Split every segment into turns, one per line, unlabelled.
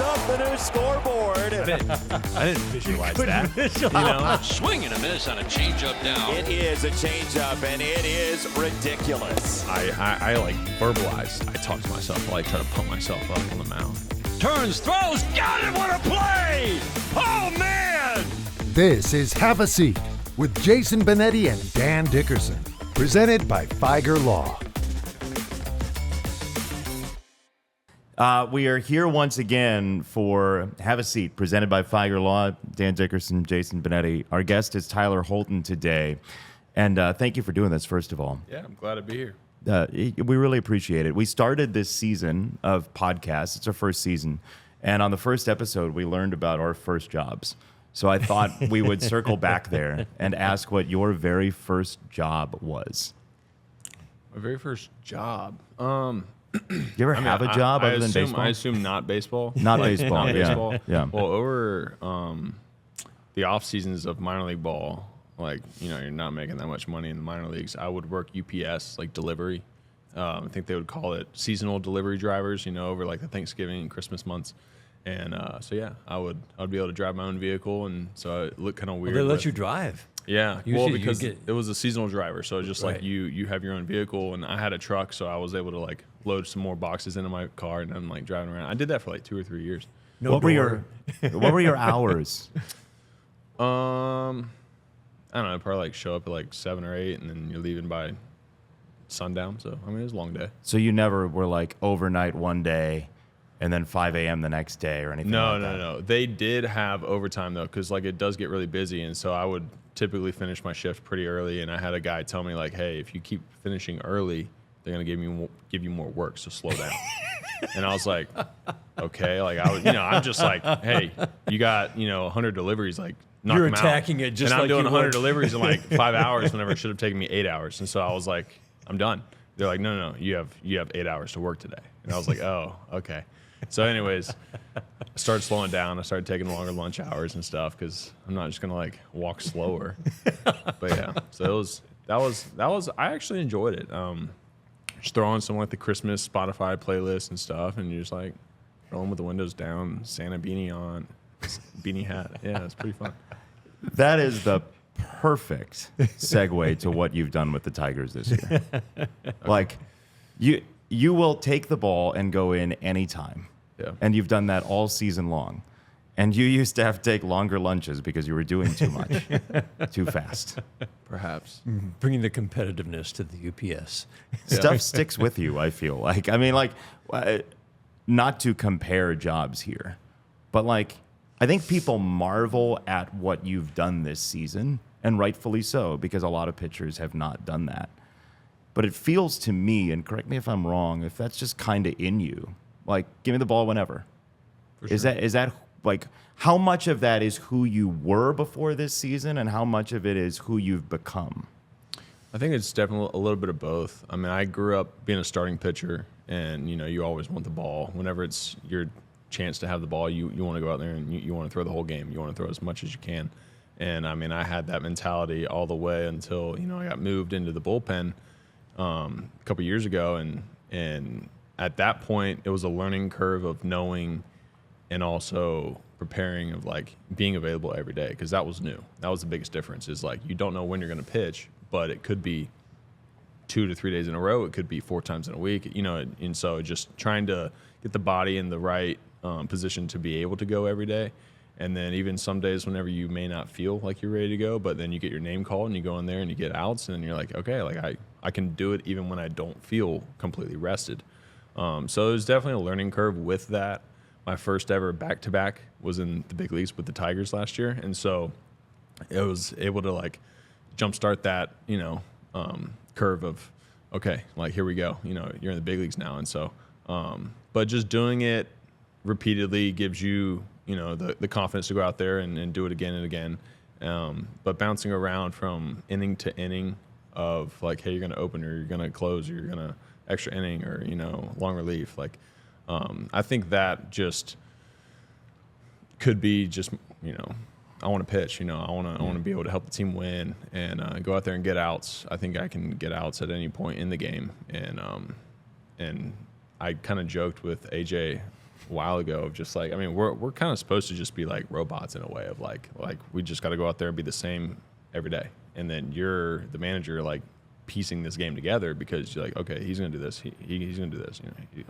up the new scoreboard.
I didn't visualize that.
Swing and a miss on a changeup down.
It is a changeup, and it is ridiculous.
I like verbalize. I talk to myself. I like try to pump myself up on the mound.
Turns, throws, got it! What a play! Oh, man!
This is Have a Seat with Jason Benetti and Dan Dickerson, presented by Feiger Law.
We are here once again for Have a Seat, presented by Feiger Law. Dan Dickerson, Jason Benetti. Our guest is Tyler Holton today. And thank you for doing this, first of all.
Yeah, I'm glad to be here.
We really appreciate it. We started this season of podcasts. It's our first season. And on the first episode, we learned about our first jobs. So I thought we would circle back there and ask what your very first job was.
My very first job.
You ever have a job other than baseball?
I assume not baseball.
Not baseball,
Not
yeah.
baseball.
Yeah.
Well, over the off seasons of minor league ball, like, you're not making that much money in the minor leagues. I would work UPS, like delivery. I think they would call it seasonal delivery drivers, over like the Thanksgiving and Christmas months. And so yeah, I'd be able to drive my own vehicle, and so it looked kind of weird.
Well, they let you drive.
Yeah,
Usually
because it was a seasonal driver, so just
Right.
like you have your own vehicle, and I had a truck, so I was able to like load some more boxes into my car, and I'm like driving around. I did that for like 2 or 3 years.
What were your hours?
I don't know, probably like show up at like 7 or 8, and then you're leaving by sundown. So I mean, it was a long day.
So you never were like overnight one day and then 5 a.m. the next day or anything like that?
No. They did have overtime though, because like it does get really busy, and so I would typically finish my shift pretty early. And I had a guy tell me like, "Hey, if you keep finishing early, they're gonna give you more work, so slow down." And I was like, "Okay." Like I'm just like, "Hey, you got 100 deliveries, like knock
You're
them
attacking
out."
it just
and I'm
like
doing
you
100
would.
deliveries in like 5 hours whenever it should have taken me 8 hours. And so I was like, "I'm done." They're like, "No, you have 8 hours to work today." And I was like, "Oh, okay." So anyways, I started slowing down. I started taking longer lunch hours and stuff because I'm not just gonna like walk slower. But yeah, so that was I actually enjoyed it. Just throwing some like the Christmas Spotify playlist and stuff, and you're just like rolling with the windows down, Santa beanie on, beanie hat. Yeah, it's pretty fun.
That is the perfect segue to what you've done with the Tigers this year. Like, you will take the ball and go in anytime.
Yeah.
And you've done that all season long. And you used to have to take longer lunches because you were doing too much, too fast.
Perhaps.
Bringing the competitiveness to the UPS.
Stuff sticks with you, I feel like. I mean, like, not to compare jobs here, but like, I think people marvel at what you've done this season, and rightfully so, because a lot of pitchers have not done that. But it feels to me, and correct me if I'm wrong, if that's just kind of in you, like, give me the ball whenever.
For
Is
sure.
that like, how much of that is who you were before this season, and how much of it is who you've become?
I think it's definitely a little bit of both. I mean, I grew up being a starting pitcher, and you always want the ball. Whenever it's your chance to have the ball, you want to go out there and you want to throw the whole game. You want to throw as much as you can. And I mean, I had that mentality all the way until I got moved into the bullpen a couple years ago, and at that point, it was a learning curve of knowing and also preparing, of like being available every day, because that was new. That was the biggest difference, is like you don't know when you're going to pitch, but it could be 2 to 3 days in a row. It could be 4 times in a week, and so just trying to get the body in the right position to be able to go every day. And then even some days whenever you may not feel like you're ready to go, but then you get your name called and you go in there and you get outs, and you're like, okay, like I can do it even when I don't feel completely rested. So it was definitely a learning curve with that. My first ever back-to-back was in the big leagues with the Tigers last year, and so it was able to like jumpstart that curve of, okay, like here we go, you're in the big leagues now. And so but just doing it repeatedly gives you the confidence to go out there and do it again and again. But bouncing around from inning to inning of like, hey, you're going to open, or you're going to close, or you're going to extra inning, or long relief, like I think that just could be just I want to pitch, I want to be able to help the team win and go out there and get outs. I think I can get outs at any point in the game, and I kind of joked with AJ a while ago of just like, I mean, we're kind of supposed to just be like robots in a way of like we just got to go out there and be the same every day. And then you're the manager, like piecing this game together because you're like, okay, he's going to do this. He's going to do this.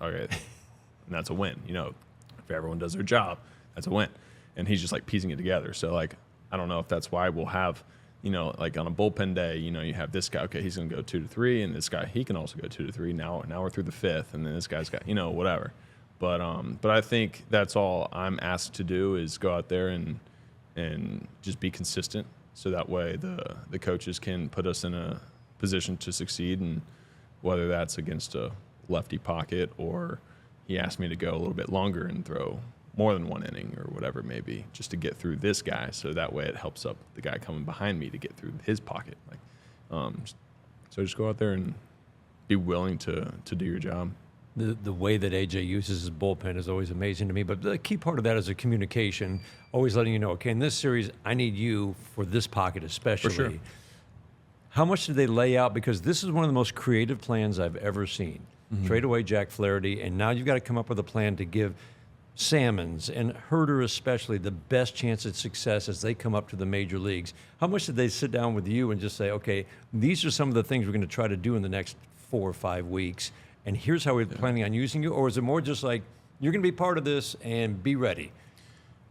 Okay. And that's a win. If everyone does their job, that's a win. And he's just like piecing it together. So like, I don't know if that's why we'll have, like on a bullpen day, you have this guy, okay, he's going to go 2 to 3, and this guy, he can also go 2 to 3. Now we're through the 5th, and then this guy's got, whatever. But I think that's all I'm asked to do is go out there and just be consistent, so that way the coaches can put us in a position to succeed, and whether that's against a lefty pocket or he asked me to go a little bit longer and throw more than one inning or whatever it may be, just to get through this guy, so that way it helps up the guy coming behind me to get through his pocket. So just go out there and be willing to do your job.
The way that AJ uses his bullpen is always amazing to me, but the key part of that is a communication, always letting you know, okay, in this series, I need you for this pocket especially.
For sure.
How much did they lay out? Because this is one of the most creative plans I've ever seen. Mm-hmm. Trade away Jack Flaherty, and now you've got to come up with a plan to give Salmons and Herder especially the best chance at success as they come up to the major leagues. How much did they sit down with you and just say, okay, these are some of the things we're going to try to do in the next 4 or 5 weeks, and here's how we're planning on using you? Or is it more just like, you're going to be part of this and be ready?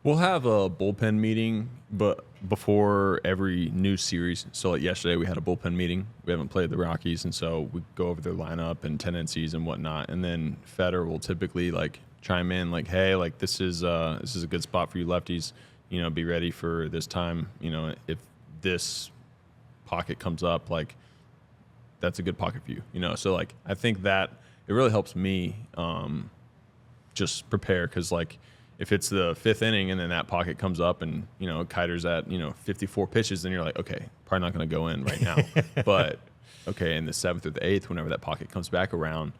We'll have a bullpen meeting, but before every new series. So like yesterday we had a bullpen meeting. We haven't played the Rockies, and so we go over their lineup and tendencies and whatnot. And then Feder will typically like chime in like, hey, like this is a good spot for you lefties. Be ready for this time. If this pocket comes up, like that's a good pocket for you. So like I think that it really helps me just prepare, because like if it's the 5th inning and then that pocket comes up and Kiter's at 54 pitches, then you're like, okay, probably not going to go in right now. But okay, in the 7th or the 8th, whenever that pocket comes back around,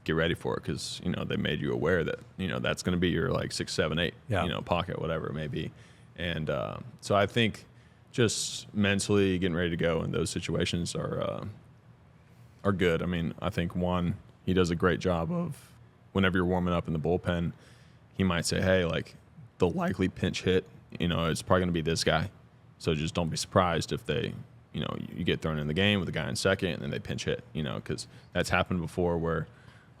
get ready for it, because they made you aware that that's going to be your like 6, 7, 8 pocket, whatever it may be. And so I think just mentally getting ready to go in those situations are good. I mean, I think he does a great job of, whenever you're warming up in the bullpen, he might say, hey, like the likely pinch hit, it's probably going to be this guy. So just don't be surprised if they, you get thrown in the game with a guy in second and then they pinch hit, because that's happened before where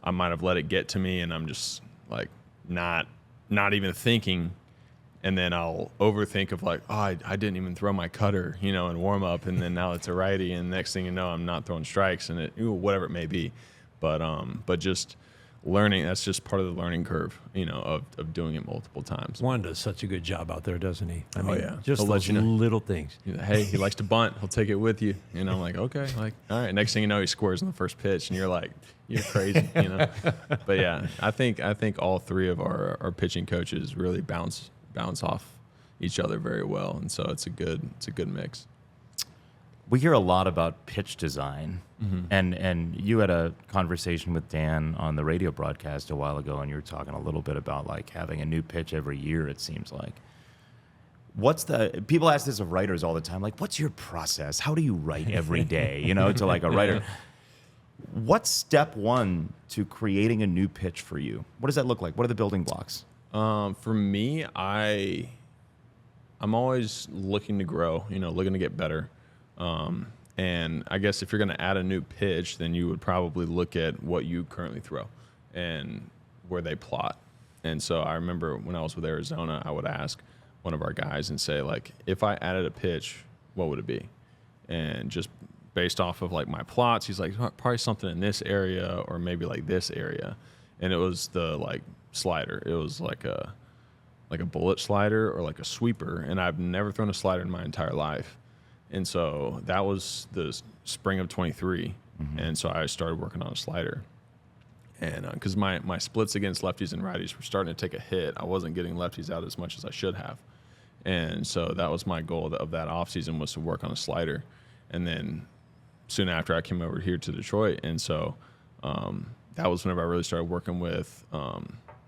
I might have let it get to me and I'm just like not even thinking. And then I'll overthink of like, oh, I didn't even throw my cutter, in warm up. And then now it's a righty. And next thing you know, I'm not throwing strikes and whatever it may be. But just learning, that's just part of the learning curve, of doing it multiple times.
Juan does such a good job out there, doesn't he? I mean,
yeah.
Just those little things.
Hey, he likes to bunt. He'll take it with you. And I'm like, okay. Like, all right. Next thing you know, he scores in the first pitch. And you're like, you're crazy, But, yeah, I think all three of our pitching coaches really bounce off each other very well. And so it's a good mix.
We hear a lot about pitch design, and you had a conversation with Dan on the radio broadcast a while ago, and you were talking a little bit about like having a new pitch every year, it seems like. People ask this of writers all the time, like, what's your process? How do you write every day, to like a writer? What's step one to creating a new pitch for you? What does that look like? What are the building blocks?
For me, I'm always looking to grow, looking to get better. And I guess if you're going to add a new pitch, then you would probably look at what you currently throw and where they plot. And so I remember when I was with Arizona, I would ask one of our guys and say, like, if I added a pitch, what would it be? And just based off of like my plots, he's like, probably something in this area or maybe like this area. And it was the like slider. It was like a bullet slider or like a sweeper. And I've never thrown a slider in my entire life. And so that was the spring of 23. And so I started working on a slider. And because my splits against lefties and righties were starting to take a hit, I wasn't getting lefties out as much as I should have. And so that was my goal of that offseason, was to work on a slider. And then soon after, I came over here to Detroit. And so that was whenever I really started working with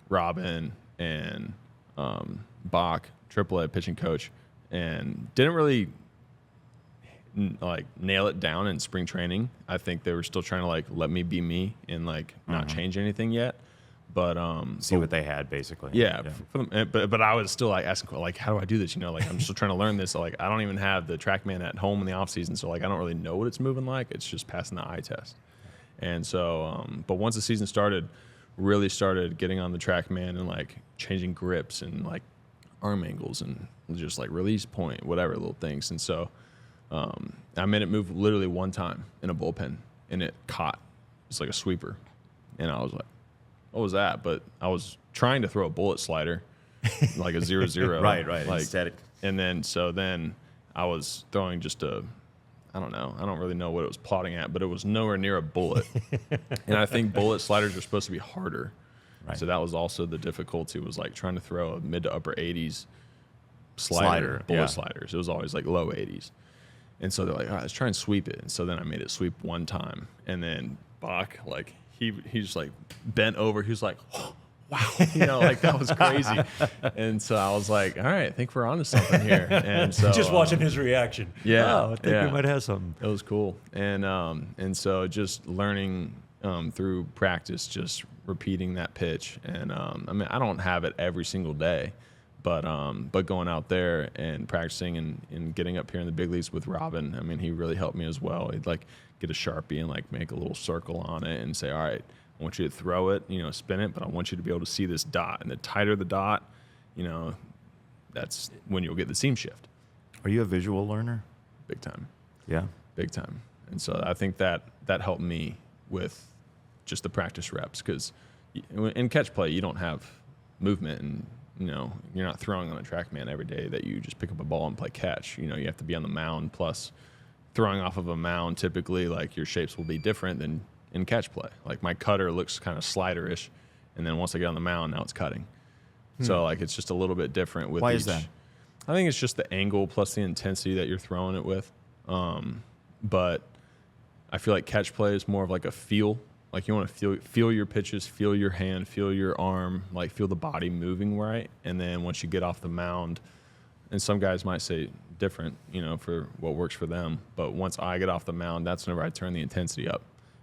Robin and Bach, AAA pitching coach, and didn't really like nail it down in spring training. I think they were still trying to like let me be me and like not change anything yet. But
See what they had, basically.
yeah. But I was still like asking, like, how do I do this? You know, like I'm still trying to learn this. So, like I don't even have the TrackMan at home in the off season, so like I don't really know what it's moving like. It's just passing the eye test. And so, but once the season started, really started getting on the TrackMan and like changing grips and like arm angles and just like release point, whatever little things. And so I made it move literally one time in a bullpen, and it caught. It's like a sweeper, and I was like, what was that? But I was trying to throw a bullet slider, like a 0-0.
Right.
Like,
Static.
and then I was throwing just I don't know. I don't really know what it was plotting at, but it was nowhere near a bullet. And I think bullet sliders are supposed to be harder.
Right.
So that was also the difficulty, was like trying to throw a mid to upper 80s slider, bullet sliders. It was always like low 80s. And so they're like, all right, let's try and sweep it. And so then I made it sweep one time. And then Bach, like, he just like bent over. He was like, oh, wow, you know, like that was crazy. And so I was like, all right, I think we're onto something here. And so
Just watching his reaction.
Yeah,
Oh, I think we might have something.
it was cool. And so just learning through practice, just repeating that pitch. And I mean, I don't have it every single day, but going out there and practicing and getting up here in the big leagues with Robin, I mean, he really helped me as well. He'd like get a Sharpie and like make a little circle on it and say, all right, I want you to throw it, you know, spin it, but I want you to be able to see this dot. And the tighter the dot, you know, that's when you'll get the seam shift.
Are you a visual learner?
Big time.
Yeah.
Big time. And so I think that helped me with just the practice reps, because in catch play, you don't have movement, and, you know, you're not throwing on a TrackMan every day that you just pick up a ball and play catch. You know, you have to be on the mound, plus throwing off of a mound, typically, like, your shapes will be different than in catch play. Like, my cutter looks kind of slider-ish, and then once I get on the mound, now it's cutting. So, like, it's just a little bit different with
Why
each.
is that?
I think it's just the angle plus the intensity that you're throwing it with. But I feel like catch play is more of like a feel. Like, you want to feel your pitches, feel your hand, feel your arm, like feel the body moving right. And then once you get off the mound, and some guys might say different, you know, for what works for them. But once I get off the mound, that's whenever I turn the intensity up.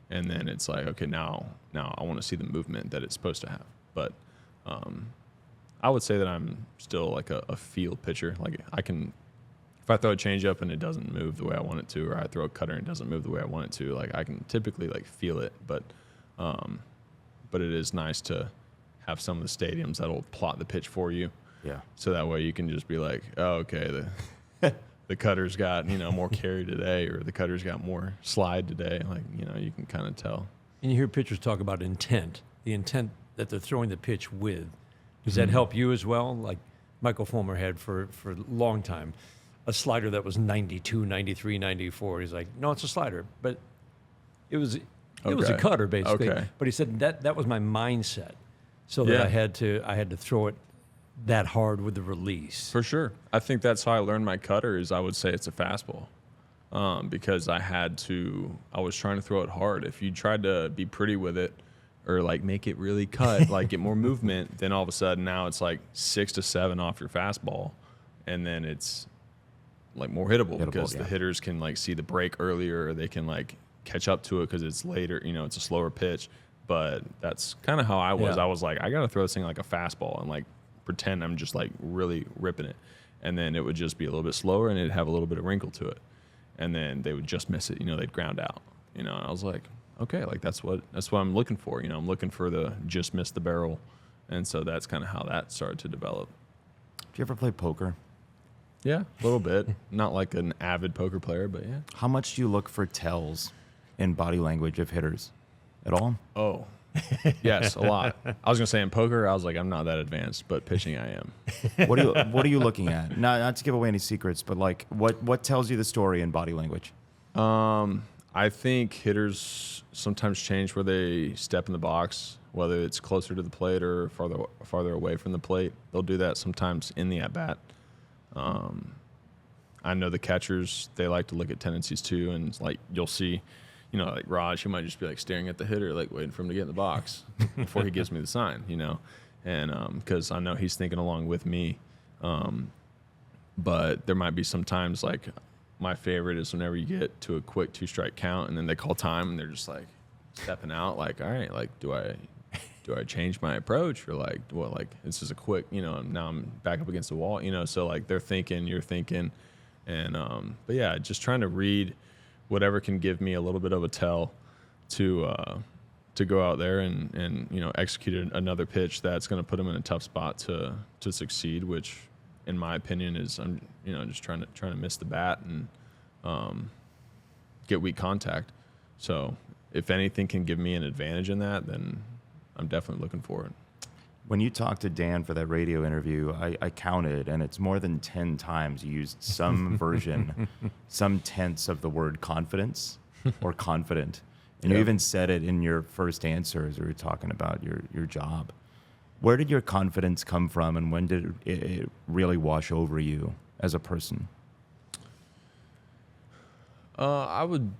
And then it's like, okay, now I want to see the movement that it's supposed to have. But I would say that I'm still like a feel pitcher. Like, I can, if I throw a changeup and it doesn't move the way I want it to, or I throw a cutter and it doesn't move the way I want it to, like, I can typically like feel it. But it is nice to have some of the stadiums that'll plot the pitch for you.
Yeah.
So that way you can just be like, oh, okay, the cutter's got, you know, more carry today, or the cutter's got more slide today. Like, you know, you can kind of tell.
And you hear pitchers talk about intent, the intent that they're throwing the pitch with. Does that help you as well? Like Michael Fulmer had for a long time, a slider that was 92, 93, 94. He's like, no, it's a slider. But it was a cutter, basically.
Okay.
But he said that was my mindset, so that
Yeah.
I had to throw it that hard with the release.
For sure. I think that's how I learned my cutter, is I would say it's a fastball. Because I was trying to throw it hard. If you tried to be pretty with it, or like make it really cut, like get more movement, then all of a sudden now it's like 6 to 7 off your fastball. And then it's like more hittable because the hitters can like see the break earlier, or they can like catch up to it because it's later, you know, it's a slower pitch. But that's kind of how I was.
Yeah.
I was like, I got to throw this thing like a fastball and like pretend I'm just like really ripping it. And then it would just be a little bit slower, and it'd have a little bit of wrinkle to it. And then they would just miss it, you know, they'd ground out, you know. And I was like, okay, like that's what I'm looking for, you know. I'm looking for the just miss the barrel. And so that's kind of how that started to develop.
Do you ever play poker?
Yeah, a little bit. Not like an avid poker player, but yeah.
How much do you look for tells in body language of hitters? At all?
Oh, yes, a lot. I was gonna say in poker, I was like, I'm not that advanced, but pitching, I am.
What are you looking at? Not to give away any secrets, but like what tells you the story in body language?
I think hitters sometimes change where they step in the box, whether it's closer to the plate or farther away from the plate. They'll do that sometimes in the at bat. I know the catchers, they like to look at tendencies too, and it's like you'll see, you know, like Raj, he might just be like staring at the hitter, like waiting for him to get in the box before he gives me the sign, you know, and because I know he's thinking along with me. But there might be some times, like my favorite is whenever you get to a quick 2-strike count and then they call time and they're just like stepping out, like, all right, like do I do I change my approach, or like, well, like this is a quick, now I'm back up against the wall, so like they're thinking, you're thinking, and but yeah, just trying to read whatever can give me a little bit of a tell to go out there and execute another pitch that's going to put them in a tough spot to succeed, which in my opinion is I'm just trying to miss the bat and get weak contact. So if anything can give me an advantage in that, then I'm definitely looking for it.
When you talked to Dan for that radio interview, I counted, and it's more than 10 times you used some version, some tense of the word confidence or confident. And you even said it in your first answer as we were talking about your job. Where did your confidence come from, and when did it really wash over you as a person?
I would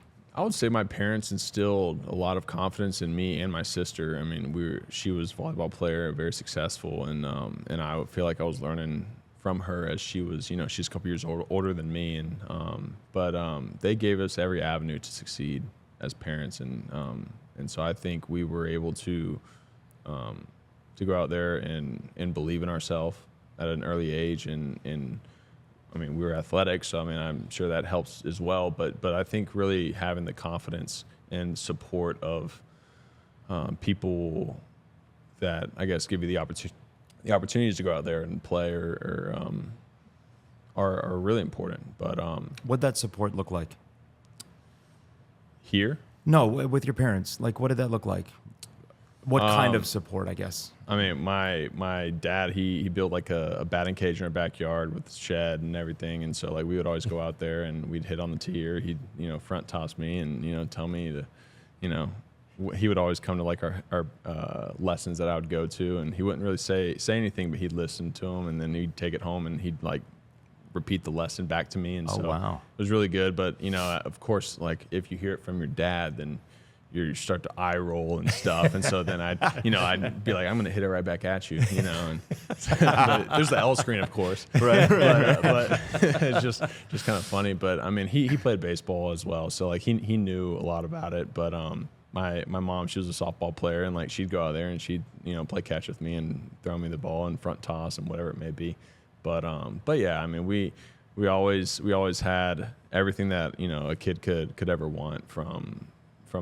say my parents instilled a lot of confidence in me and my sister. I mean, she was a volleyball player, very successful, and I feel like I was learning from her as she was, she's a couple years older than me, but they gave us every avenue to succeed as parents, and so I think we were able to go out there and believe in ourselves at an early age, and I mean, we were athletic, so I mean, I'm sure that helps as well. But I think really having the confidence and support of people that I guess give you the opportunities to go out there and play are really important. But
what'd that support look like?
Here?
No, with your parents. Like, what did that look like? What kind of support, I guess? I
mean, my dad, he built like a batting cage in our backyard with a shed and everything. And so like we would always go out there and we'd hit on the tee, or he'd, front toss me and, tell me to, he would always come to like our lessons that I would go to, and he wouldn't really say anything, but he'd listen to them, and then he'd take it home and he'd like repeat the lesson back to me. And so
wow.
It was really good. But, of course, like if you hear it from your dad, then you start to eye roll and stuff, and so then I'd be like, I'm going to hit it right back at you, And there's the L screen, of course, right? But it's just kind of funny. But I mean, he played baseball as well, so like he knew a lot about it. But my mom, she was a softball player, and like she'd go out there and she'd play catch with me and throw me the ball and front toss and whatever it may be. But yeah, I mean we always had everything that a kid could ever want from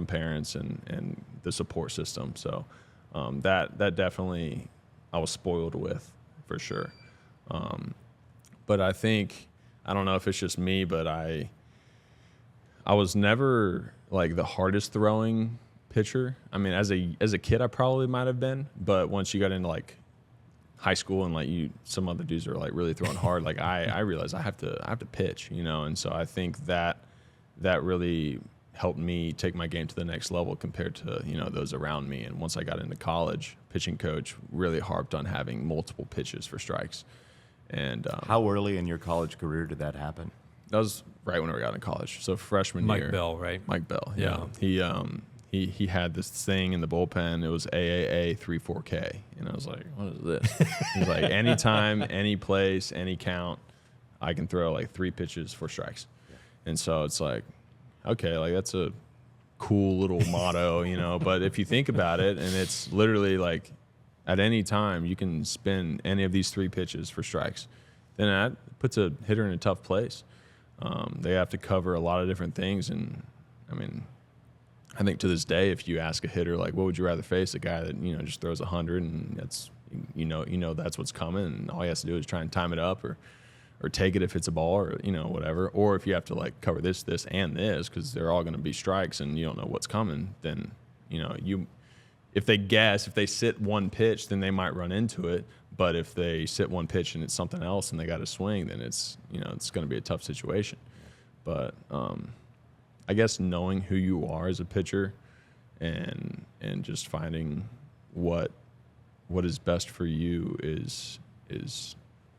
parents and the support system. So that definitely I was spoiled with, for sure. But I think, I don't know if it's just me, but I was never like the hardest throwing pitcher. I mean, as a kid, I probably might have been, but once you got into like high school and like some other dudes are like really throwing hard, like I realized I have to pitch, and so I think that really helped me take my game to the next level compared to those around me. And once I got into college, pitching coach really harped on having multiple pitches for strikes. And
how early in your college career did that happen?
That was right when I got into college, so freshman year.
Mike Bell, right?
Mike Bell, yeah. He had this thing in the bullpen. It was AAA 3-4K, and I was like, what is this? He's like, anytime, any place, any count, I can throw like 3 pitches for strikes. And so it's like, okay, like that's a cool little motto, but if you think about it, and it's literally like at any time you can spin any of these 3 pitches for strikes, then that puts a hitter in a tough place. They have to cover a lot of different things. And I mean, I think to this day, if you ask a hitter, like, what would you rather face? A guy that, just throws 100 and that's, that's what's coming, and all he has to do is try and time it up or take it if it's a ball, or whatever. Or if you have to like cover this and this, because they're all going to be strikes and you don't know what's coming, then if they sit one pitch, then they might run into it. But if they sit one pitch and it's something else and they got to swing, then it's it's going to be a tough situation. But I guess knowing who you are as a pitcher and just finding what is best for you is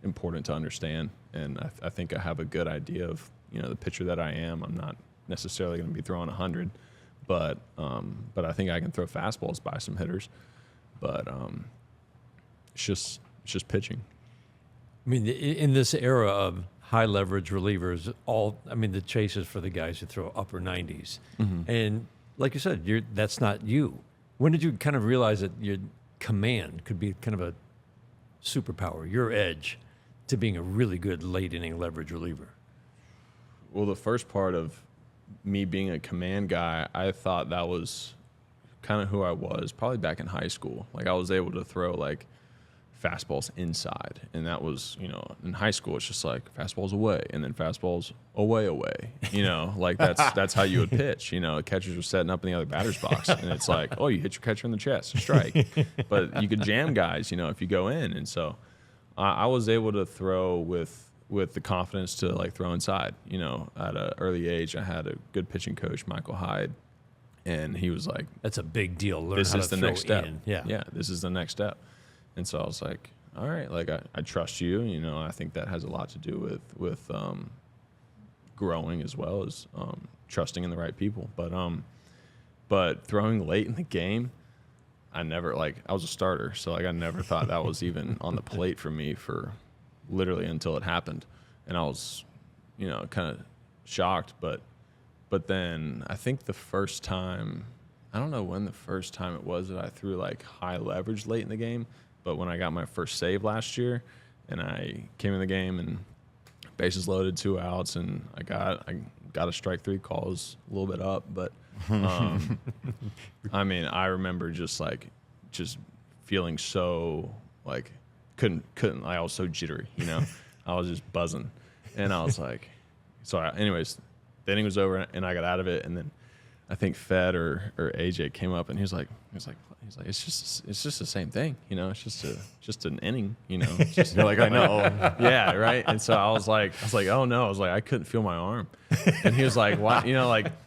important to understand. And I think I have a good idea of the pitcher that I am. I'm not necessarily going to be throwing 100, but I think I can throw fastballs by some hitters. But it's just pitching.
I mean, in this era of high leverage relievers, the chase is for the guys who throw upper 90s. Mm-hmm. And like you said, that's not you. When did you kind of realize that you're command could be kind of a superpower, your edge to being a really good late inning leverage reliever?
Well, the first part of me being a command guy, I thought that was kind of who I was probably back in high school. Like I was able to throw like fastballs inside, and that was, in high school it's just like fastballs away and then fastballs away, like that's how you would pitch. Catchers were setting up in the other batter's box, and it's like, oh, you hit your catcher in the chest, strike. But you could jam guys, if you go in, and so I was able to throw with the confidence to like throw inside. At an early age, I had a good pitching coach, Michael Hyde, and he was like,
that's a big deal. Learn
this
how
is
to
the
throw
next step.
in.
Yeah, this is the next step. And so I was like, all right, like I trust you. I think that has a lot to do with growing as well as trusting in the right people. But throwing late in the game, I was a starter, so I never thought that was even on the plate for me for literally until it happened, and I was, kind of shocked. But then I think the first time, I don't know when the first time it was that I threw like high leverage late in the game. But when I got my first save last year, and I came in the game and bases loaded, 2 outs, and I got a strike 3 call, was a little bit up, but I remember just feeling so like couldn't I was so jittery, I was just buzzing, and I was like, anyways, the inning was over and I got out of it, and then I think Fed or AJ came up and he was like, it's just the same thing, it's just an inning, It's just,
You're like, I know.
yeah, right. And so I was like, oh no, I couldn't feel my arm, and he was like, why,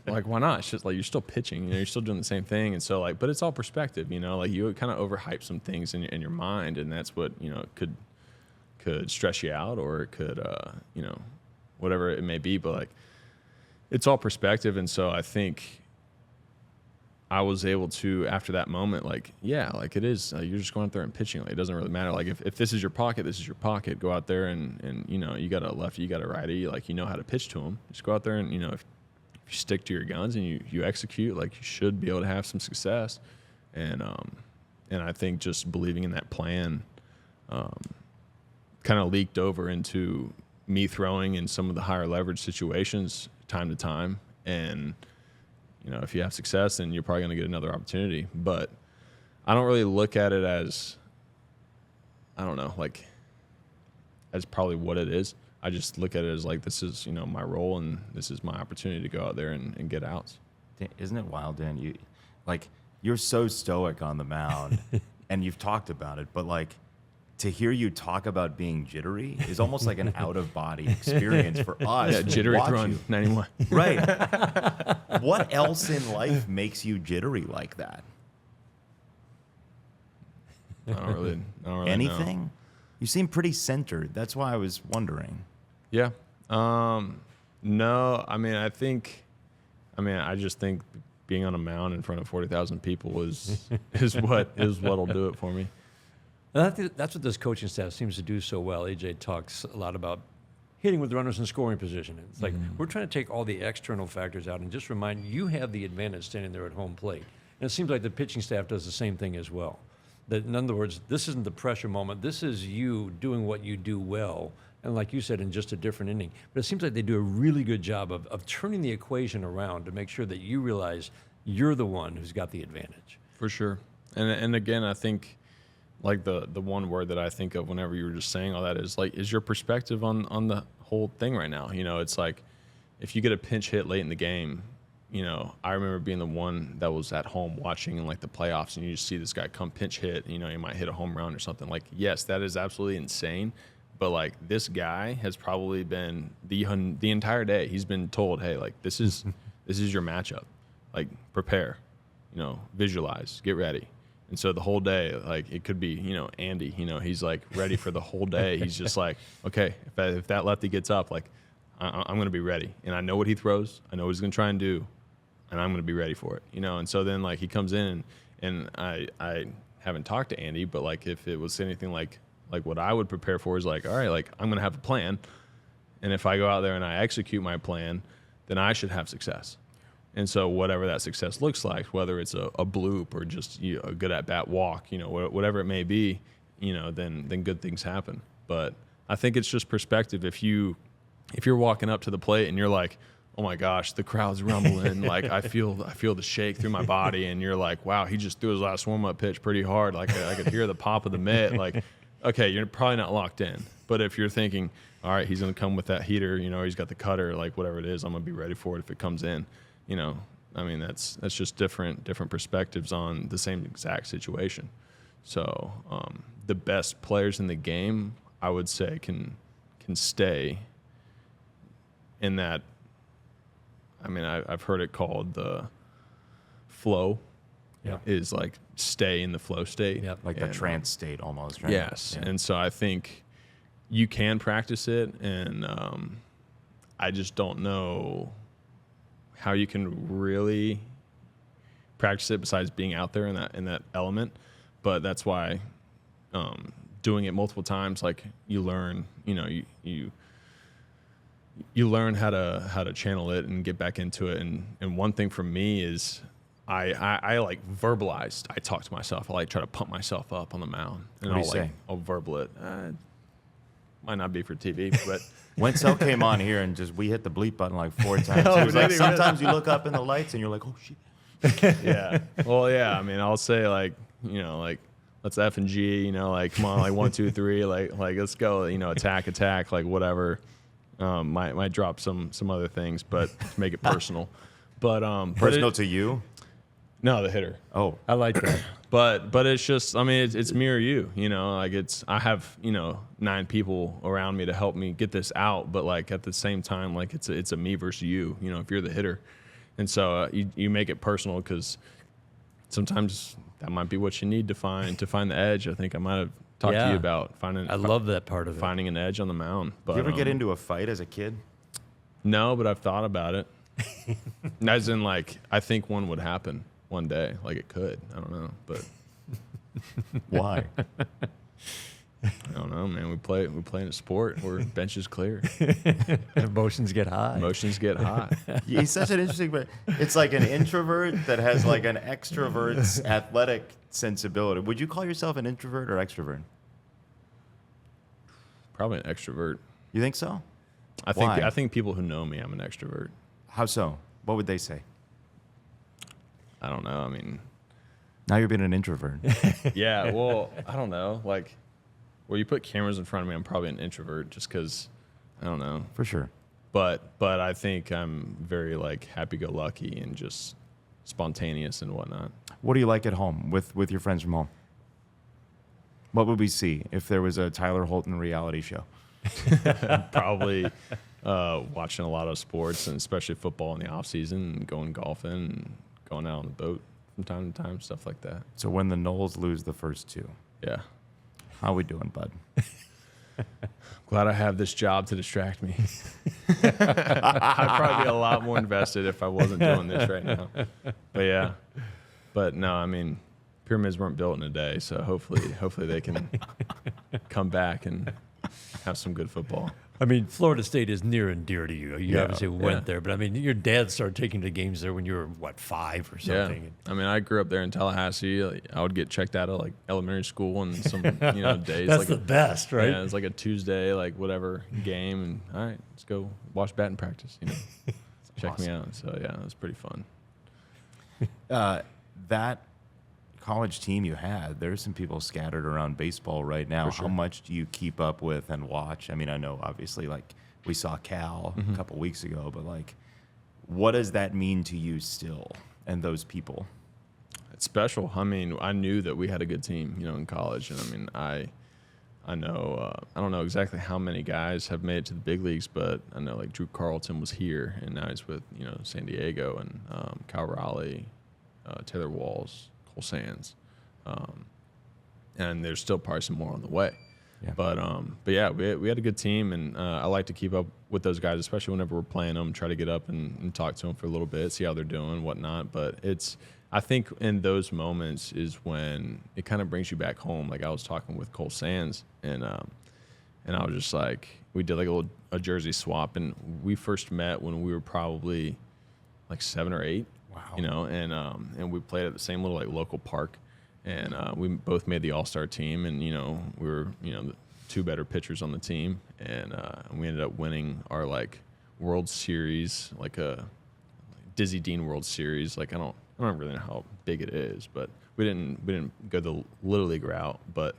like why not? It's just like you're still pitching, you're still doing the same thing, and so but it's all perspective, like you kind of overhype some things in your mind, and that's what could stress you out, or it could whatever it may be, but it's all perspective, and so I think I was able to, after that moment, it is, you're just going out there and pitching. It doesn't really matter. If this is your pocket, this is your pocket. Go out there and you got a lefty, you got a righty, you know how to pitch to them. Just go out there and, if you stick to your guns and you execute, you should be able to have some success. And I think just believing in that plan kind of leaked over into me throwing in some of the higher leverage situations time to time. And if you have success, then you're probably going to get another opportunity. But I don't really look at it as, I don't know, as probably what it is. I just look at it as this is, my role, and this is my opportunity to go out there and get outs.
Isn't it wild, Dan? You're so stoic on the mound, and you've talked about it, but to hear you talk about being jittery is almost like an out-of-body experience for us.
Yeah, jittery throwing 91.
Right. What else in life makes you jittery like that?
I don't really
Anything?
know.
You seem pretty centered. That's why I was wondering.
Yeah. No, I just think being on a mound in front of 40,000 people is what'll do it for me.
That's what this coaching staff seems to do so well. AJ talks a lot about hitting with runners in scoring position. It's we're trying to take all the external factors out and just remind you have the advantage standing there at home plate. And it seems like the pitching staff does the same thing as well. That, in other words, this isn't the pressure moment. This is you doing what you do well, and like you said, in just a different inning. But it seems like they do a really good job of turning the equation around to make sure that you realize you're the one who's got the advantage.
For sure. And again, I think the one word that I think of whenever you were just saying all that is your perspective on the whole thing right now. It's if you get a pinch hit late in the game, I remember being the one that was at home watching in the playoffs, and you just see this guy come pinch hit, he might hit a home run or something. Yes, that is absolutely insane. But this guy has probably been the entire day, he's been told, hey, this is your matchup. Prepare, visualize, get ready. And so the whole day, it could be, Andy, he's ready for the whole day. He's just okay, if that lefty gets up, I'm going to be ready. And I know what he throws. I know what he's going to try and do. And I'm going to be ready for it, And so then he comes in and I haven't talked to Andy, but if it was anything like what I would prepare for is all right, I'm going to have a plan. And if I go out there and I execute my plan, then I should have success. And so whatever that success looks like, whether it's a bloop or just a good at-bat walk, whatever it may be, then good things happen. But I think it's just perspective. If you're walking up to the plate and you're like, oh my gosh, the crowd's rumbling, like I feel the shake through my body, and you're like, wow, he just threw his last warm-up pitch pretty hard. Like I could hear the pop of the mitt. Like, okay, you're probably not locked in. But if you're thinking, all right, he's going to come with that heater, he's got the cutter, like whatever it is, I'm going to be ready for it if it comes in. I mean, that's just different perspectives on the same exact situation. So the best players in the game, I would say, can stay in that. I mean, I've heard it called the flow.
Yeah.
Is like stay in the flow state.
Yep.
Like the trance state almost, right?
Yes.
Yeah.
And so I think you can practice it, and I just don't know how you can really practice it besides being out there in that element. But that's why doing it multiple times, like you learn, you learn how to channel it and get back into it. And one thing for me is I like verbalized. I talk to myself. I like try to pump myself up on the mound. And
What do you say?
I'll verbal it. Might not be for TV, but
Wenzel came on here and we hit the bleep button like 4 times. He was like, sometimes you look up in the lights and you're like, oh shit.
yeah. Well, yeah. I mean, I'll say like let's F and G. Like come on, like 1, 2, 3. Like let's go. Attack. Like whatever. Might drop some other things, but to make it personal. But
Personal to you?
No, the hitter.
Oh.
I like that.
But it's just, I mean, it's mirror you, like I have, 9 people around me to help me get this out. But like at the same time, like it's a me versus you, if you're the hitter. And so you make it personal, because sometimes that might be what you need to find the edge. I think I might have talked to you about
I love that part of it.
finding an edge on the mound. But
Did you ever get into a fight as a kid?
No, but I've thought about it. As in, like, I think one would happen one day. Like, it could. I don't know. But
Why?
I don't know, man. We play in a sport where bench is clear.
Emotions get high.
Emotions get hot.
He's such an interesting, but it's like an introvert that has like an extrovert's athletic sensibility. Would you call yourself an introvert or extrovert?
Probably an extrovert.
You think so?
I
Why?
think people who know me, I'm an extrovert.
How so? What would they say?
I don't know. I mean,
Now you're being an introvert.
yeah. Well, I don't know. Like, where you put cameras in front of me, I'm probably an introvert, just because I don't know.
For sure.
But I think I'm very like happy-go-lucky and just spontaneous and whatnot.
What do you like at home with your friends from home? What would we see if there was a Tyler Holton reality show?
Probably watching a lot of sports, and especially football in the off season, and going golfing and going out on the boat from time to time, stuff like that.
So when the Knowles lose the first 2,
Yeah.
how we doing, bud?
Glad I have this job to distract me. I'd probably be a lot more invested if I wasn't doing this right now. But yeah. But no, I mean, pyramids weren't built in a day, so hopefully they can come back and have some good football.
I mean, Florida State is near and dear to you. You
Yeah,
obviously went
yeah.
there, but I mean, your dad started taking the games there when you were, what, 5 or something?
Yeah. I mean, I grew up there in Tallahassee. I would get checked out of like elementary school and some days.
That's
like
the best, right?
Yeah, it's like a Tuesday, like whatever game, and all right, let's go watch batting practice. Check me out. So yeah, it was pretty fun.
That college team you had, there's some people scattered around baseball right now.
For sure.
How much do you keep up with and watch? I mean, I know obviously like we saw Cal
Mm-hmm.
a couple weeks ago, but like, what does that mean to you still and those people?
It's special. I mean, I knew that we had a good team, in college, and I mean, I know I don't know exactly how many guys have made it to the big leagues, but I know like Drew Carlton was here, and now he's with San Diego, and Kyle Raleigh, Taylor Walls, Cole Sands, and there's still probably some more on the way.
Yeah.
But yeah, we had a good team, and I like to keep up with those guys, especially whenever we're playing them. Try to get up and talk to them for a little bit, see how they're doing, whatnot. But I think in those moments is when it kind of brings you back home. Like I was talking with Cole Sands, and I was just like, we did like a Jersey swap, and we first met when we were probably like 7 or 8.
Wow.
You know, and we played at the same little like local park, and we both made the all-star team, and you know we were the 2 better pitchers on the team, and we ended up winning our like World Series, like a Dizzy Dean World Series. Like I don't really know how big it is, but we didn't go the Little League route, but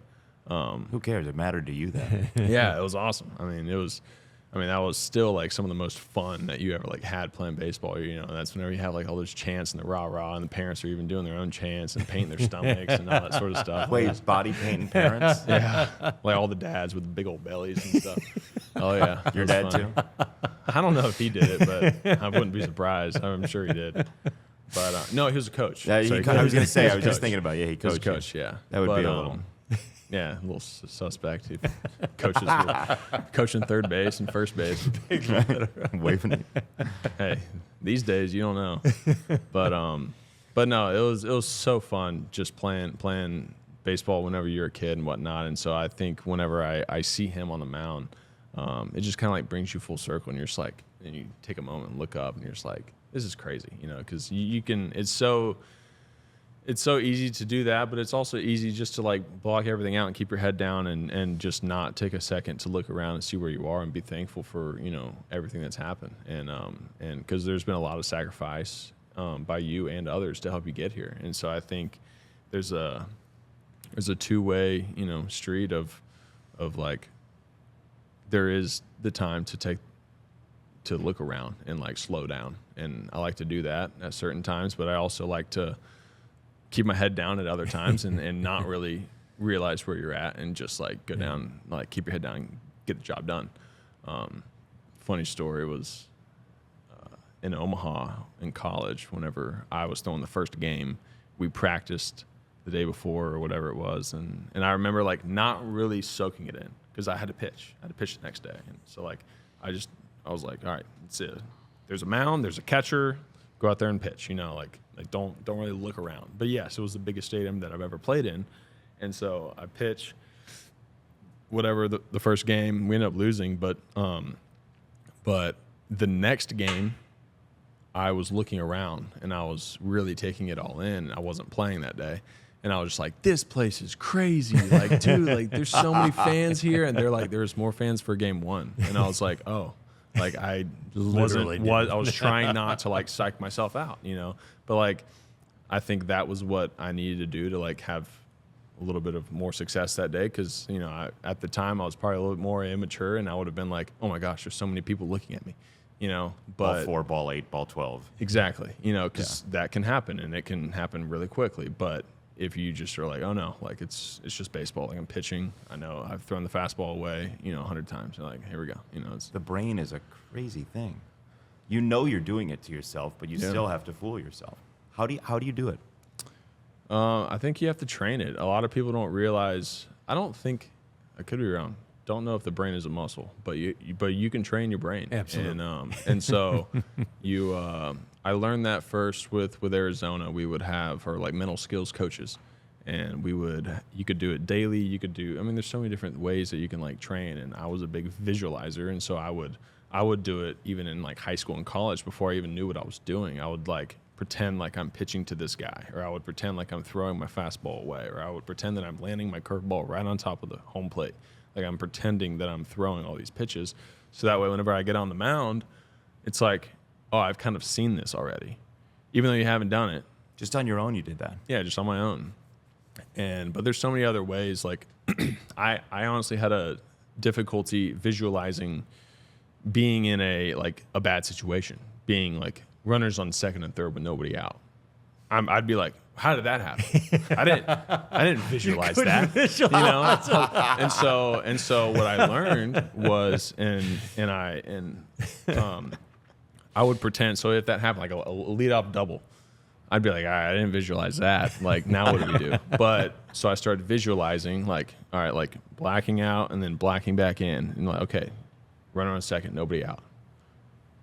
who cares? It mattered to you then.
yeah, it was awesome. I mean, that was still like some of the most fun that you ever like had playing baseball. You know, that's whenever you have like all those chants and the rah-rah, and the parents are even doing their own chants and painting their stomachs and all that sort of stuff.
Wait, body painting parents?
Yeah, like all the dads with the big old bellies and stuff. Oh yeah,
Your
that
dad
was fun.
too?
I don't know if he did it, but I wouldn't be surprised. I'm sure he did. But no, he was a coach.
Yeah,
So
I was going to say, I was
coach.
just thinking about, he
He was a
coached.
coach, yeah.
That would
But,
be a little.
Yeah, a little suspect. If coaches were coaching third base and first base.
Waving it.
Hey, these days you don't know. But no, it was so fun just playing baseball whenever you're a kid and whatnot. And so I think whenever I see him on the mound, it just kind of like brings you full circle, and you're just like, and you take a moment and look up, and you're just like, this is crazy, you know, because you can. It's so easy to do that, but it's also easy just to like block everything out and keep your head down and just not take a second to look around and see where you are and be thankful for, you know, everything that's happened. And because there's been a lot of sacrifice by you and others to help you get here. And so I think there's a two-way, you know, street of like, there is the time to look around and like slow down. And I like to do that at certain times, but I also like to keep my head down at other times and not really realize where you're at and just like go down, like keep your head down and get the job done. Funny story was in Omaha in college, whenever I was throwing the first game, we practiced the day before or whatever it was. And I remember like not really soaking it in because I had to pitch. I had to pitch the next day. And so like, I was like, all right, that's it. There's a mound, there's a catcher, go out there and pitch, you know, like don't really look around. But yes, it was the biggest stadium that I've ever played in. And so I pitch whatever the first game, we ended up losing, but the next game I was looking around and I was really taking it all in. I wasn't playing that day. And I was just like, this place is crazy. Like, dude, like there's so many fans here. And they're like, there's more fans for game 1. And I was like, oh, like I was trying not to like psych myself out, you know, but like, I think that was what I needed to do to like have a little bit of more success that day. Cause you know, at the time I was probably a little bit more immature and I would have been like, oh my gosh, there's so many people looking at me, you know, but
Ball 4, ball 8, ball 12.
Exactly. You know, cause that can happen and it can happen really quickly. But if you just are like, oh no, like it's just baseball. Like I'm pitching. I know I've thrown the fastball away, you know, 100 times. You're like, here we go. You know, it's
The brain is a crazy thing. You know you're doing it to yourself, but you still have to fool yourself. How do you do it?
I think you have to train it. A lot of people don't realize. I don't think, I could be wrong. Don't know if the brain is a muscle, but you can train your brain.
Absolutely.
And so I learned that first with Arizona. We would have our like mental skills coaches, and you could do it daily. You could do. I mean, there's so many different ways that you can like train. And I was a big visualizer, and so I would do it even in like high school and college before I even knew what I was doing. I would like pretend like I'm pitching to this guy, or I would pretend like I'm throwing my fastball away, or I would pretend that I'm landing my curveball right on top of the home plate. Like I'm pretending that I'm throwing all these pitches. So that way, whenever I get on the mound, it's like, oh, I've kind of seen this already. Even though you haven't done it.
Just on your own, you did that.
Yeah, just on my own. But there's so many other ways. Like I honestly had a difficulty visualizing being in a bad situation, being like runners on second and third with nobody out. I'd be like, how did that happen? I didn't visualize that. You know? And so what I learned was, I would pretend. So if that happened, like a leadoff double, I'd be like, all right, I didn't visualize that. Like, now what do we do? But so I started visualizing, like, all right, like blacking out and then blacking back in, and like, okay, runner on second, nobody out.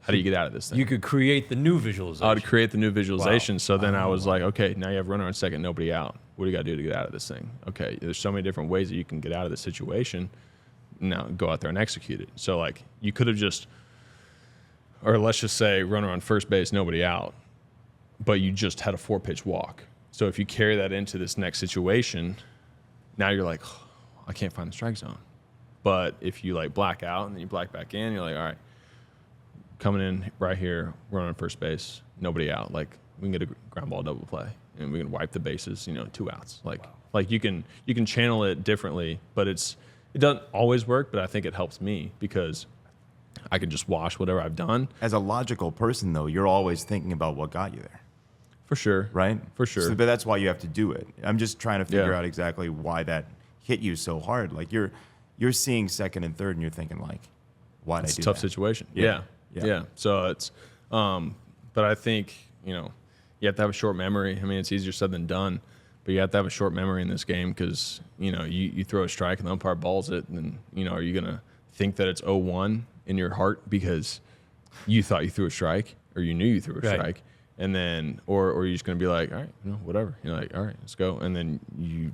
How do you get out of this thing?
You could create the new visualization.
I would create the new visualization.
Wow.
So then I was like, okay, now you have runner on second, nobody out. What do you got to do to get out of this thing? Okay, there's so many different ways that you can get out of the situation. Now go out there and execute it. So like you could have just, or let's just say runner on first base, nobody out, but you just had a 4-pitch walk. So if you carry that into this next situation, now you're like, oh, I can't find the strike zone. But if you like black out and then you black back in, you're like, all right, coming in right here, running on first base, nobody out. Like we can get a ground ball double play and we can wipe the bases, 2 outs. Like you can channel it differently, but it doesn't always work, but I think it helps me because I can just wash whatever I've done.
As a logical person, though, you're always thinking about what got you there.
For sure.
Right?
For sure.
But that's why you have to do it. I'm just trying to figure
Yeah.
out exactly why that hit you so hard. Like you're seeing second and third and you're thinking like, why did I
It's
do
a tough
that?
situation.
Yeah.
Yeah. So it's, but I think, you have to have a short memory. I mean, it's easier said than done, but you have to have a short memory in this game because, you throw a strike and the umpire balls it. And then, are you going to think that it's 0-1 in your heart because you thought you threw a strike or you knew you threw a
Right.
strike? And then, or you're just going to be like, all right, whatever. You're like, all right, let's go. And then you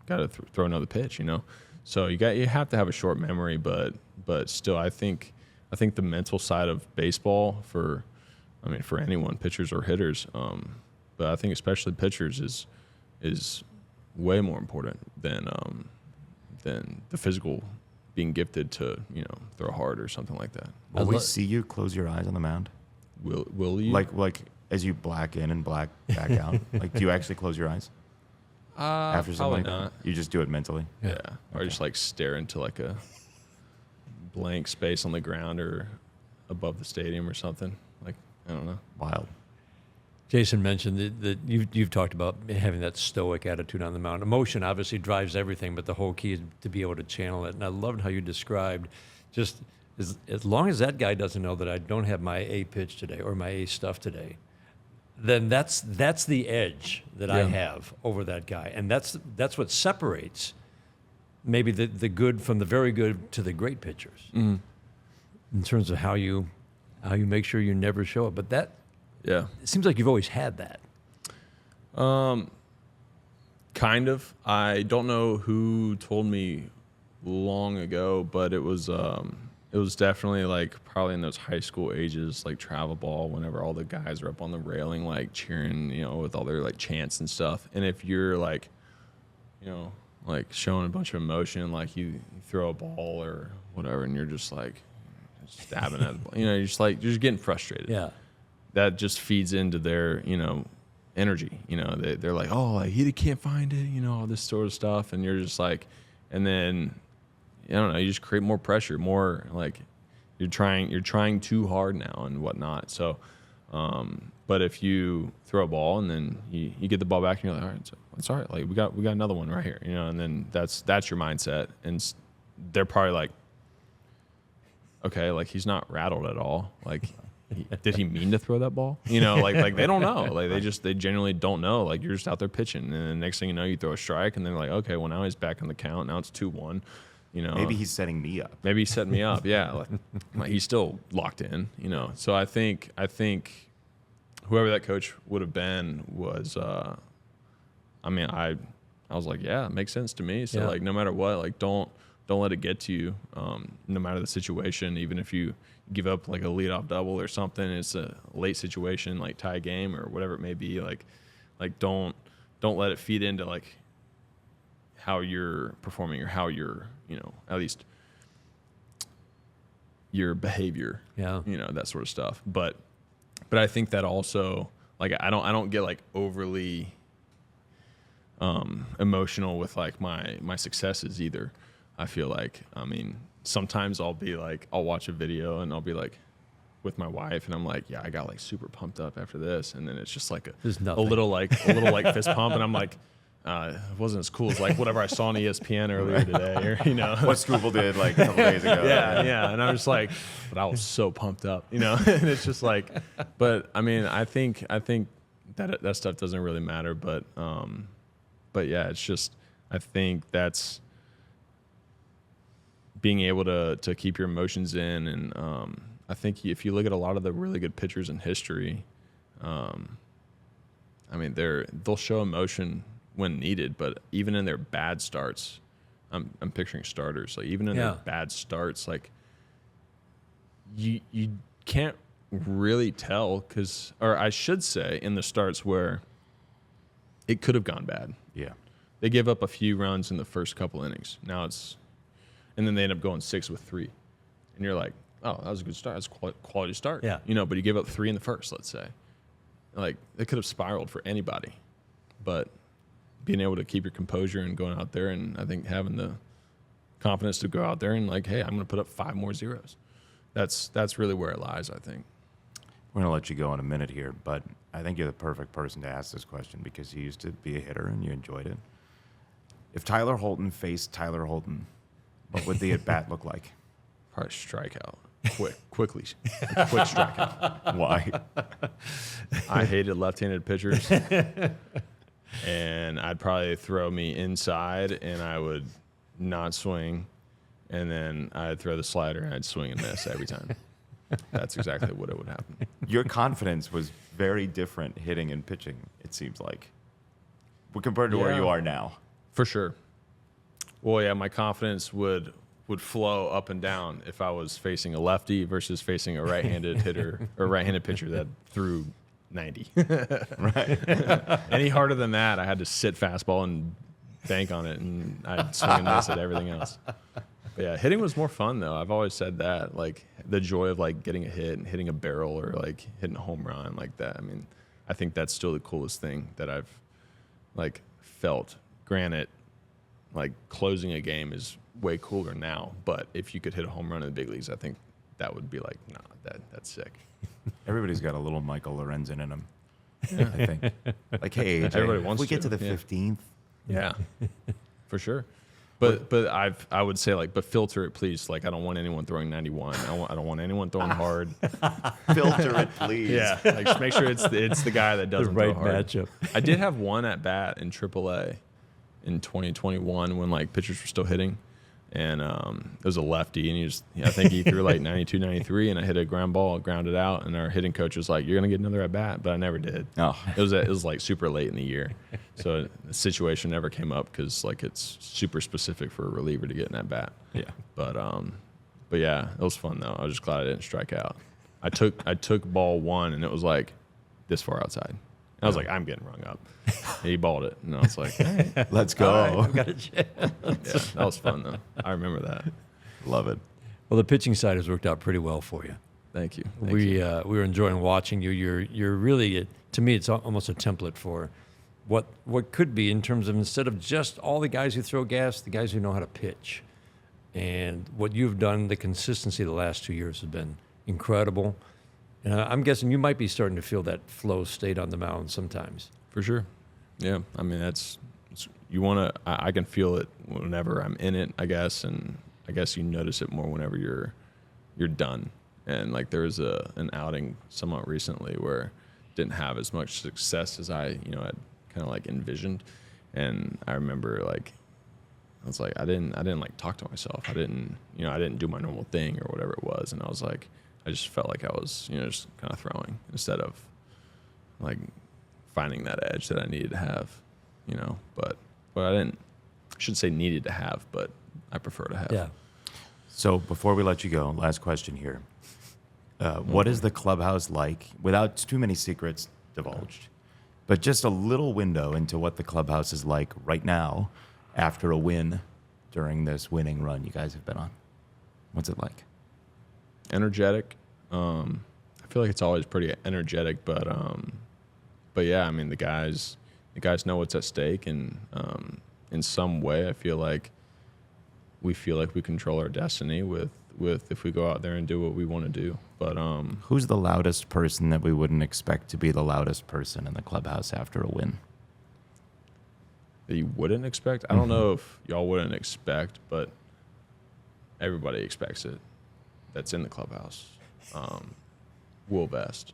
got to throw another pitch, So you have to have a short memory, but still, I think the mental side of baseball for anyone, pitchers or hitters, but I think especially pitchers is way more important than the physical being gifted to throw hard or something like that.
Will we see you close your eyes on the mound?
Will you
Like as you black in and black back out? Like, do you actually close your eyes after something
probably
like
not.
that? You just do it mentally?
Yeah. Or just like stare into like a blank space on the ground or above the stadium or something. Like, I don't know.
Wild.
Jason mentioned that you've talked about having that stoic attitude on the mound. Emotion obviously drives everything, but the whole key is to be able to channel it. And I loved how you described just as long as that guy doesn't know that I don't have my A pitch today or my A stuff today, then that's the edge that I have over that guy. And that's what separates maybe the good from the very good to the great pitchers in terms of how you make sure you never show it. But that,
Yeah.
it seems like you've always had that.
Kind of. I don't know who told me long ago, but it was definitely like probably in those high school ages, like travel ball, whenever all the guys are up on the railing, like cheering, with all their like chants and stuff. And if you're like, like showing a bunch of emotion, like you throw a ball or whatever, and you're just like stabbing at the ball, you're just getting frustrated.
Yeah.
That just feeds into their, energy. They're like, oh, like, he can't find it, all this sort of stuff. And you're just like, and then, I don't know, you just create more pressure, more like you're trying too hard now and whatnot. So, but if you throw a ball and then you get the ball back and you're like, all right, so it's all right. Like we got another one right here, and then that's your mindset. And they're probably like, okay, like he's not rattled at all. Like, did he mean to throw that ball? Like they don't know. Like they genuinely don't know. Like you're just out there pitching, and then the next thing you know, you throw a strike, and they're like, okay, well now he's back on the count. Now it's 2-1.
Maybe he's setting me up.
Maybe he's setting me up. Yeah, like he's still locked in. So I think whoever that coach would have been was. I was like, yeah, it makes sense to me. So like no matter what, like don't let it get to you. No matter the situation, even if you give up like a leadoff double or something, it's a late situation, like tie game or whatever it may be. Like don't let it feed into like how you're performing or how you're, at least your behavior.
Yeah.
That sort of stuff. But I think that also like I don't get like overly emotional with like my successes either. I feel like, sometimes I'll watch a video and I'll be like with my wife and I'm like, yeah, I got like super pumped up after this. And then it's just like a little like fist pump. And I'm like, it wasn't as cool as like whatever I saw on ESPN earlier today or,
What Scribble did like a couple days ago.
Yeah. And I was like, but I was so pumped up, and it's just like, but I think that stuff doesn't really matter. But yeah, it's just, I think that's being able to keep your emotions in. And I think if you look at a lot of the really good pitchers in history, they'll show emotion when needed, but even in their bad starts, I'm picturing starters, like even in their bad starts, like you can't really tell or I should say, in the starts where it could have gone bad.
Yeah.
They give up a few runs in the first couple innings. And then they end up going 6 with 3. And you're like, oh, that was a good start. That's a quality start.
Yeah.
But you give up 3 in the first, let's say. Like, it could have spiraled for anybody. But being able to keep your composure and going out there, and I think having the confidence to go out there and like, hey, I'm going to put up 5 more zeros. That's really where it lies, I think.
We're going to let you go in a minute here, but I think you're the perfect person to ask this question because you used to be a hitter and you enjoyed it. If Tyler Holton faced Tyler Holton, what would the at-bat look like?
Probably strikeout. Quick strikeout.
Why?
I hated left-handed pitchers. And I'd probably throw me inside and I would not swing. And then I'd throw the slider and I'd swing and miss every time. That's exactly what it would happen.
Your confidence was very different hitting and pitching, it seems like, compared to where you are now.
For sure. Well, yeah, my confidence would flow up and down if I was facing a lefty versus facing a right-handed hitter or right-handed pitcher that threw 90.
Right.
Any harder than that, I had to sit fastball and bank on it, and I'd swing and miss at everything else. But yeah, hitting was more fun though. I've always said that, like the joy of like getting a hit and hitting a barrel or like hitting a home run like that. I mean, I think that's still the coolest thing that I've like felt. Granted, like closing a game is way cooler now, but if you could hit a home run in the big leagues, I think that would be like, nah, that's sick.
Everybody's got a little Michael Lorenzen in them, I think. Like, hey, AJ,
Everybody
if
wants
we get to
to,
the
yeah.
15th.
Yeah, for sure. But I would say like, but filter it, please. Like, I don't want anyone throwing 91. I don't want anyone throwing hard.
Filter it, please.
Yeah, like just make sure it's the guy that doesn't
The right
throw hard.
matchup.
I did have one at bat in AAA in 2021 when like pitchers were still hitting, and it was a lefty, and I think he threw like 92, 93, and I hit a ground ball, grounded out, and our hitting coach was like, "You're gonna get another at bat," but I never did.
Oh.
It was like super late in the year, so the situation never came up because like it's super specific for a reliever to get an at bat.
Yeah.
But yeah, it was fun though. I was just glad I didn't strike out. I took ball 1, and it was like this far outside. And I was like, I'm getting rung up. He balled it, and I was like, hey,
Let's go.
All right, I've got a chance.
yeah, that was fun though. I remember that.
Love it.
Well, the pitching side has worked out pretty well for you.
Thank you.
We were enjoying watching you. You're really, to me, it's almost a template for what could be in terms of, instead of just all the guys who throw gas, the guys who know how to pitch. And what you've done, the consistency of the last 2 years has been incredible. And I'm guessing you might be starting to feel that flow state on the mound sometimes.
For sure. Yeah. I mean, you want to, I can feel it whenever I'm in it, I guess. And I guess you notice it more whenever you're done. And like there was an outing somewhat recently where didn't have as much success as I, had kind of like envisioned. And I remember like, I was like, I didn't like talk to myself. I didn't do my normal thing or whatever it was. And I was like, I just felt like I was, just kind of throwing instead of like finding that edge that I needed to have, but I should say needed to have, but I prefer to have.
Yeah.
So before we let you go, last question here. What is the clubhouse like, without too many secrets divulged, but just a little window into what the clubhouse is like right now after a win during this winning run you guys have been on? What's it like?
Energetic. I feel like it's always pretty energetic, but yeah, I mean the guys know what's at stake, and in some way I feel like we control our destiny with if we go out there and do what we want to do. But
who's the loudest person that we wouldn't expect to be the loudest person in the clubhouse after a win?
That you wouldn't expect? I don't know if y'all wouldn't expect, but everybody expects it. That's in the clubhouse. Will Vest.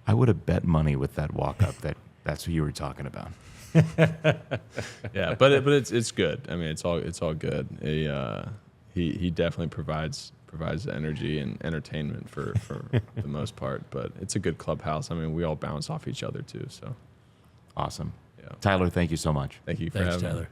I would have bet money with that walk up that's who you were talking about.
Yeah, but it's good. I mean, it's all good. He definitely provides the energy and entertainment for the most part. But it's a good clubhouse. I mean, we all bounce off each other too. So
Awesome.
yeah.
Tyler, thank you so much.
Thank you for
Thanks,
having me.
Tyler.